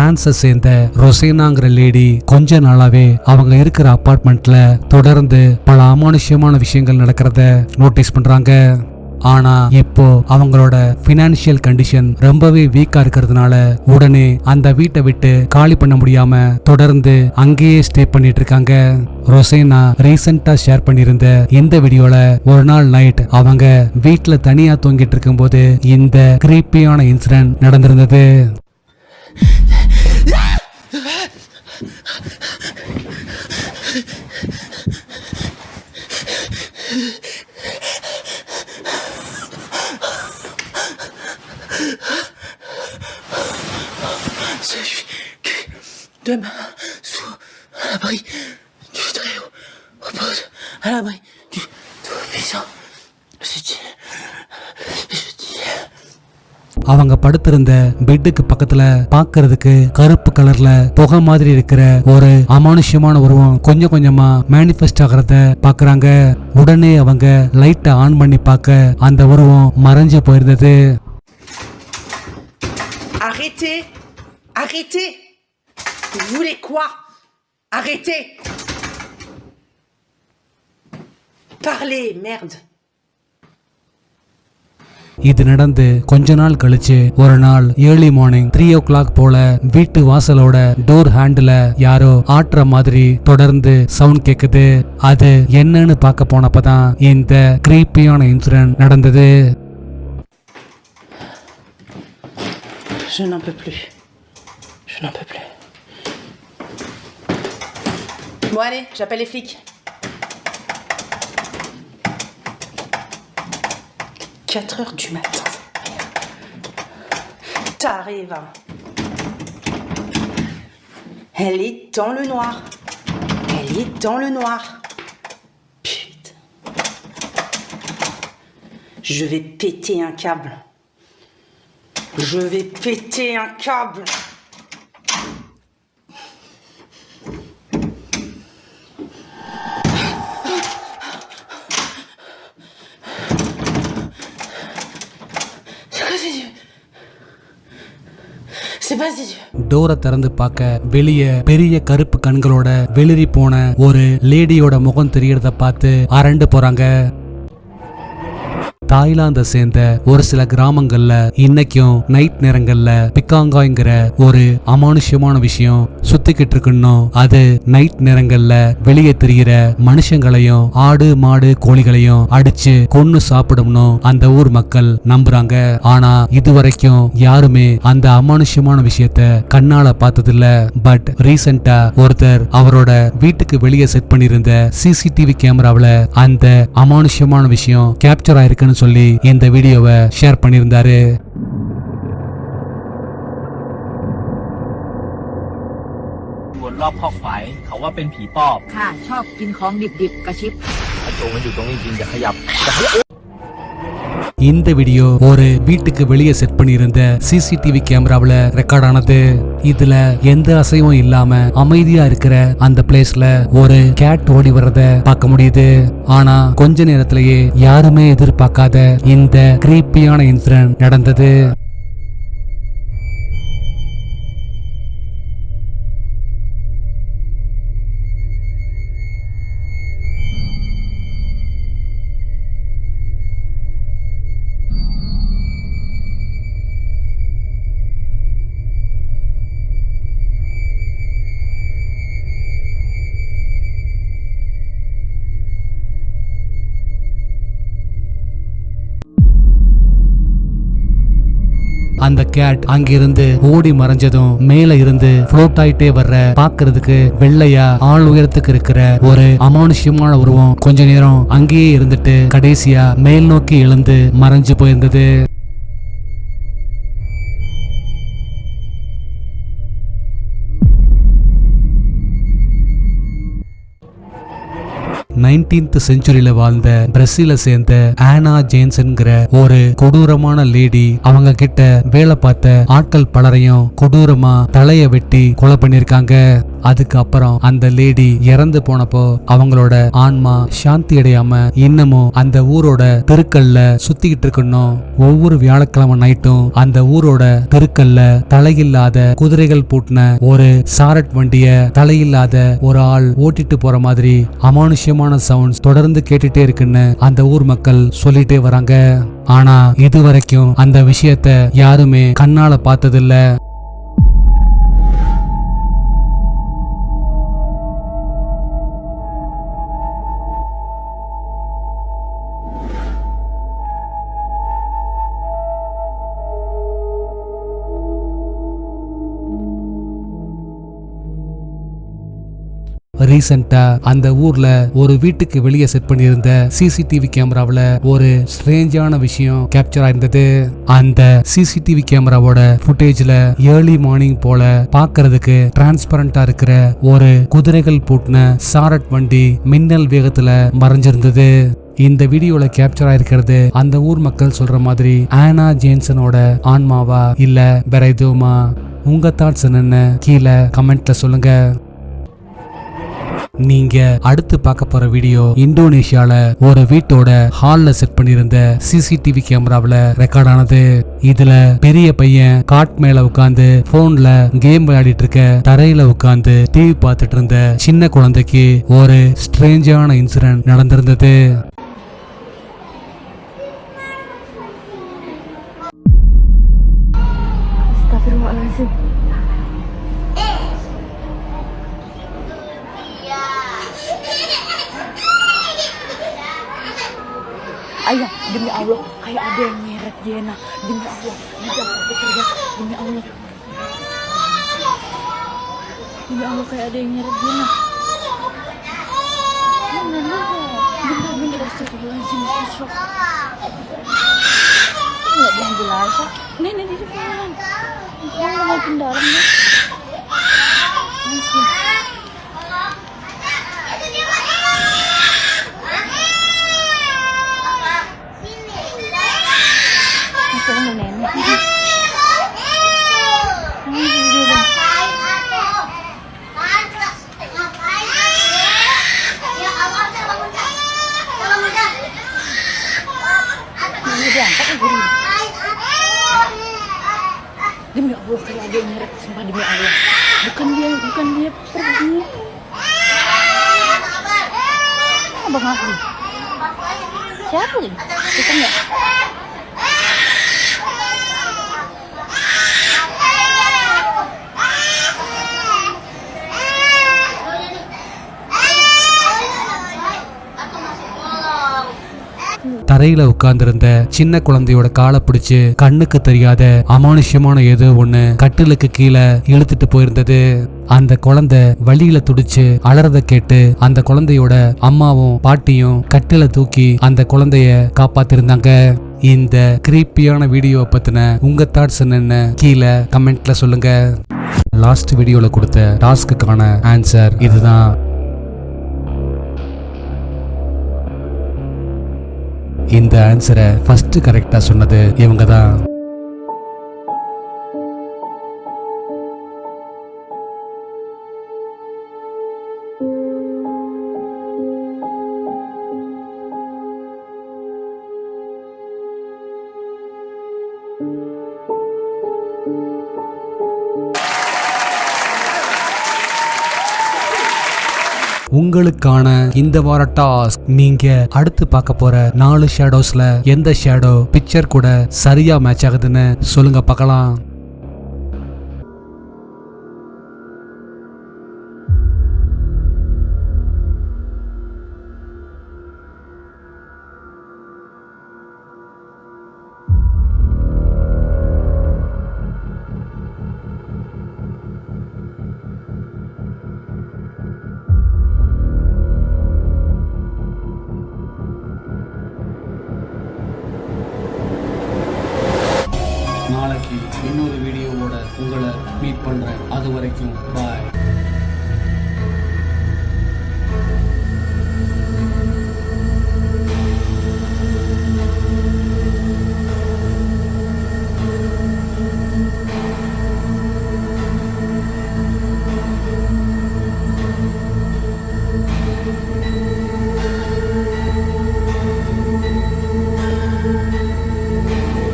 பிரான்ஸை சேர்ந்த ரொசேனாங்கிற லேடி கொஞ்ச நாளாவே அவங்க இருக்கிற அபார்ட்மெண்ட்ல தொடர்ந்து பல அமானுஷ்யமான விஷயங்கள் நடக்கிறத நோட்டீஸ் பண்றாங்க. ஆனா இப்போ அவங்களோட பினான்சியல் கண்டிஷன் ரொம்பவே வீக்கா இருக்கிறதுனால உடனே அந்த வீட்டை விட்டு காலி பண்ண முடியாம தொடர்ந்து அங்கேயே ஸ்டே பண்ணிட்டு இருக்காங்க. ரொசேனா ரீசெண்டா ஷேர் பண்ணியிருந்த இந்த வீடியோல ஒரு நாள் நைட் அவங்க வீட்டுல தனியா தூங்கிட்டு இருக்கும்போது இந்த கிரீப்பியான incident நடந்திருந்தது. Celui qui, demain, sous l'abri du Très-Haut, repose à l'abri du Tout-Puissant. Je dis. அவங்க படுத்திருந்த பெட்டுக்கு பக்கத்துல பாக்குறதுக்கு கருப்பு கலர்ல புகை மாதிரி இருக்கிற ஒரு அமானுஷ்யமான உருவம் கொஞ்சம் கொஞ்சமா மேனிஃபெஸ்ட் ஆகிறத பாக்குறாங்க. உடனே அவங்க லைட்டை ஆன் பண்ணி பார்க்க அந்த உருவம் மறைஞ்சு போயிருந்தது. Arrêtez! Arrêtez! Vous voulez quoi? Arrêtez! Parlez, merde! இது நடந்து கொஞ்ச நாள் கழிச்சு ஒரு நாள் ஏர்லி மார்னிங் 3 o'clock போல வீட்டு வாசலோட டோர் ஹேண்டில் யாரோ ஆட்டுற மாதிரி தொடர்ந்து சவுண்ட் கேக்குது. அது என்னன்னு பார்க்க போனப்பதான் இந்த கிரீப்பியான இன்சிடென்ட் நடந்தது. Je n'en peux plus. Je n'en peux plus. Bon allez, j'appelle les flics. 4 heures du matin. T'arrives. Elle est dans le noir. Elle est dans le noir. Putain. Je vais péter un câble. Je vais péter un câble. C'est quoi ces yeux? C'est pas ces yeux. டோரை திறந்து பார்க்க வெளியே பெரிய கருப்பு கண்களோட வெளிரி போன ஒரு லேடியோட முகம் தெரியறத பார்த்து அரண்டு போறாங்க. தாய்லாந்தை சேர்ந்த ஒரு சில கிராமங்கள்ல இன்னைக்கும் நைட் நேரங்கள்ல பிக்காங்காய்ங்கிற ஒரு அமானுஷ்யமான விஷயம் சுத்திக்கிட்டு இருக்கணும். அது நைட் நேரங்கள்ல வெளியே தெரிகிற மனுஷங்களையும் ஆடு மாடு கோழிகளையும் அடிச்சு கொன்னு சாப்பிடும்னு அந்த ஊர் மக்கள் நம்புறாங்க. ஆனா இதுவரைக்கும் யாருமே அந்த அமானுஷ்யமான விஷயத்த கண்ணால பார்த்ததில்ல. பட் ரீசெண்டா ஒருத்தர் அவரோட வீட்டுக்கு வெளியே செட் பண்ணிருந்த சிசிடிவி கேமராவில அந்த அமானுஷ்யமான விஷயம் கேப்சர் ஆயிருக்குன்னு சொல்லி இந்த வீடியோவை ஷேர் பண்ணியிருந்தாரு.รอบคอกฝายเขาว่าเป็นผีปอบค่ะชอบกินของดิบๆกระชิบไอ้โจมันอยู่ตรงนี้จริงอย่าขยับ இந்த வீடியோ ஒரு வீட்டுக்கு வெளியே செட் பண்ணியிருந்த சிசிடிவி கேமராவில் ரெக்கார்ட் ஆனது. இதுல எந்த அசைவும் இல்லாம அமைதியா இருக்கிற அந்த பிளேஸ்ல ஒரு கேட் ஓடி வர்றத பார்க்க முடியுது. ஆனா கொஞ்ச நேரத்திலேயே யாருமே எதிர்பார்க்காத இந்த கிரீப்பியான இன்சிடென்ட் நடந்தது. 'அந்த கேட் அங்கிருந்து ஓடி மறைஞ்சதும் மேல இருந்து ஃப்ளோட் ஆயிட்டே வர்ற பாக்குறதுக்கு வெள்ளையா ஆள் உயரத்துக்கு இருக்கிற ஒரு அமானுஷ்யமான உருவம் கொஞ்ச நேரம் அங்கேயே இருந்துட்டு கடைசியா மேல் நோக்கி எழுந்து மறைஞ்சு போயிருந்தது. நைன்டீன்த் செஞ்சுரியில வாழ்ந்த பிரேசில சேர்ந்த ஆனா ஜேன்சன்கிற ஒரு கொடூரமான லேடி அவங்க கிட்ட வேலை பார்த்த ஆட்கள் பலரையும் கொடூரமா தலைய வெட்டி கொலை பண்ணிருக்காங்க. அதுக்கப்புறம் அந்த லேடி இறந்து போனப்போ அவங்களோட ஆன்மா சாந்தி அடையாம இன்னமும் அந்த ஊரோட தெருக்கல்ல சுத்திக்கிட்டு இருக்கணும். ஒவ்வொரு வியாழக்கிழமை நைட்டும் அந்த ஊரோட தெருக்கல்ல தலையில்லாத குதிரைகள் பூட்டின ஒரு சாரட் வண்டிய தலையில்லாத ஒரு ஆள் ஓட்டிட்டு போற மாதிரி அமானுஷ்யமான சவுண்ட்ஸ் தொடர்ந்து கேட்டுட்டே இருக்குன்னு அந்த ஊர் மக்கள் சொல்லிட்டே வராங்க. ஆனா இதுவரைக்கும் அந்த விஷயத்த யாருமே கண்ணால பார்த்ததில்ல. ரீசெண்டா அந்த ஊர்ல ஒரு வீட்டுக்கு வெளியே செட் பண்ணியிருந்த சிசிடிவி கேமராவில் ஒரு ஸ்ட்ரேஞ்சான விஷயம் கேப்சர் ஆயிருந்தது. அந்த சிசிடிவி கேமராவோட ஃபுட்டேஜ்ல ஏர்லி மார்னிங் போல பார்க்கிறதுக்கு டிரான்ஸ்பரண்டா இருக்கிற ஒரு குதிரைகள் பூட்டின சாரட் வண்டி மின்னல் வேகத்துல மறைஞ்சிருந்தது. இந்த வீடியோல கேப்சர் ஆயிருக்கிறது அந்த ஊர் மக்கள் சொல்ற மாதிரி ஆனா ஜேன்சனோட ஆன்மாவா இல்ல வேற எதுவுமா? உங்க தாட்ஸ் என்னன்னு கீழே கமெண்ட்ல சொல்லுங்க. நீங்க அடுத்து பார்க்க போற வீடியோ இந்தோனேஷியால ஒரு வீட்டோட ஹால்ல செட் பண்ணியிருந்த சிசிடிவி கேமராவில் ரெக்கார்ட் ஆனது. இதுல பெரிய பையன் காட் மேல உட்கார்ந்து போன்ல கேம் விளையாடிட்டு இருக்க, தரையில உட்கார்ந்து டிவி பார்த்துட்டு இருந்த சின்ன குழந்தைக்கு ஒரு ஸ்ட்ரேஞ்சான incident நடந்திருந்தது. Ayah, demi Allah, kayak ada yang nyeret Jena. Demi Allah, jangan bekerja. Demi Allah. Demi Allah, kayak ada yang nyeret Jena. Bener-bener astagfirullahaladzim, shock. Nggak diambil aja. Nih, di depan. Jangan makin dalam nih. Demi Allah, kayak ada yang nyeret, sumpah demi Allah. Bukan dia pergi. Abang Asli. Siapa lagi? Bukan ya? தரையில உட்கார்ந்திருந்த சின்ன குழந்தையோட காலை பிடிச்சு கண்ணுக்கு தெரியாத அமானுஷ்யமான ஏதோ ஒண்ணு கட்டிலுக்கு கீழே இழுத்துட்டு போயிருந்தது. அந்த குழந்தை வழியில துடிச்சு அலறத கேட்டு அந்த குழந்தையோட அம்மாவும் பாட்டியும் கட்டில தூக்கி அந்த குழந்தைய காப்பாத்திருந்தாங்க. இந்த கிரீப்பியான வீடியோ பத்தின உங்க தாட்ஸ் என்னன்னு கீழே கமெண்ட்ல சொல்லுங்க. லாஸ்ட் வீடியோல கொடுத்த டாஸ்க்குக்கான ஆன்சர் இதுதான். இந்த ஆன்சரை ஃபர்ஸ்ட் கரெக்டா சொன்னது இவங்க தான். உங்களுக்கான இந்த வார டாஸ்க், நீங்க அடுத்து பார்க்க போற 4 ஷேடோஸ்ல எந்த ஷேடோ பிக்சர் கூட சரியா மேட்ச் ஆகுதுன்னு சொல்லுங்க பார்க்கலாம். நாளைக்கு இன்னொரு வீடியோவோட உங்களை மீட் பண்றேன். அது வரைக்கும் பாய்.